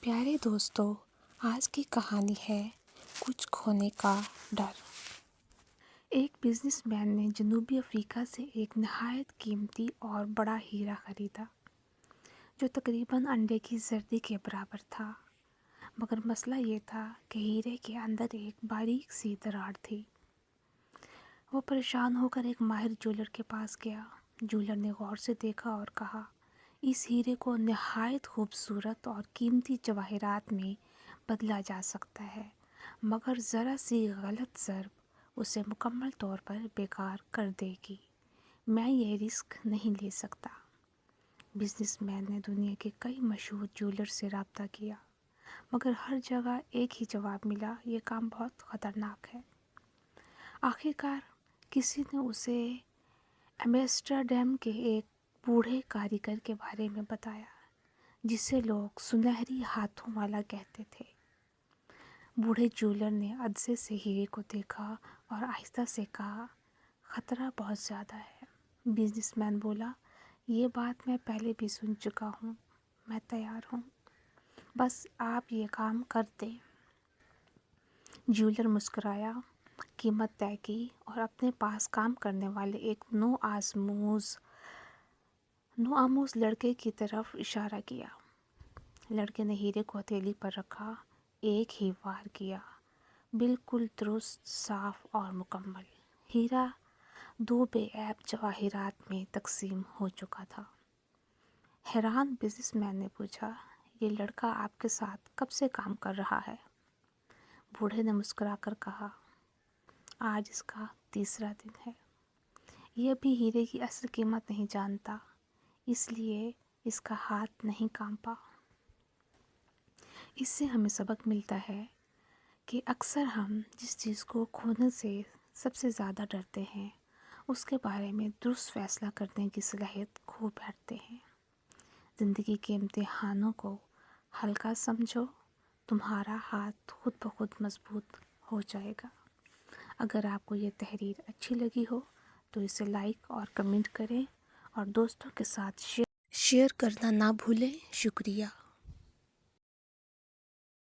پیارے دوستو، آج کی کہانی ہے کچھ کھونے کا ڈر۔ ایک بزنس مین نے جنوبی افریقہ سے ایک نہایت قیمتی اور بڑا ہیرا خریدا جو تقریباً انڈے کی زردی کے برابر تھا، مگر مسئلہ یہ تھا کہ ہیرے کے اندر ایک باریک سی دراڑ تھی۔ وہ پریشان ہو کر ایک ماہر جیولر کے پاس گیا۔ جیولر نے غور سے دیکھا اور کہا، اس ہیرے کو نہایت خوبصورت اور قیمتی جواہرات میں بدلا جا سکتا ہے، مگر ذرا سی غلط ضرب اسے مکمل طور پر بیکار کر دے گی۔ میں یہ رسک نہیں لے سکتا۔ بزنس مین نے دنیا کے کئی مشہور جیولر سے رابطہ کیا، مگر ہر جگہ ایک ہی جواب ملا، یہ کام بہت خطرناک ہے۔ آخر کار کسی نے اسے ایمسٹرڈیم کے ایک بوڑھے کاریگر کے بارے میں بتایا جسے لوگ سنہری ہاتھوں والا کہتے تھے۔ بوڑھے جیولر نے عدسے سے ہیرے کو دیکھا اور آہستہ سے کہا، خطرہ بہت زیادہ ہے۔ بزنس مین بولا، یہ بات میں پہلے بھی سن چکا ہوں، میں تیار ہوں، بس آپ یہ کام کر دیں۔ جیولر مسکرایا، قیمت طے کی اور اپنے پاس کام کرنے والے ایک نوآموز لڑکے کی طرف اشارہ کیا۔ لڑکے نے ہیرے کو ہتھیلی پر رکھا، ایک ہی وار کیا، بالکل درست، صاف اور مکمل۔ ہیرا دو بے عیب جواہرات میں تقسیم ہو چکا تھا۔ حیران بزنس مین نے پوچھا، یہ لڑکا آپ کے ساتھ کب سے کام کر رہا ہے؟ بوڑھے نے مسکرا کر کہا، آج اس کا تیسرا دن ہے۔ یہ ابھی ہیرے کی اصل قیمت نہیں جانتا، اس لیے اس کا ہاتھ نہیں کانپا۔ اس سے ہمیں سبق ملتا ہے کہ اکثر ہم جس چیز کو کھونے سے سب سے زیادہ ڈرتے ہیں، اس کے بارے میں درست فیصلہ کرنے کی صلاحیت کھو بیٹھتے ہیں۔ زندگی کے امتحانوں کو ہلکا سمجھو، تمہارا ہاتھ خود بخود مضبوط ہو جائے گا۔ اگر آپ کو یہ تحریر اچھی لگی ہو تو اسے لائک اور کمنٹ کریں اور دوستوں کے ساتھ شیئر کرنا نہ بھولیں۔ شکریہ۔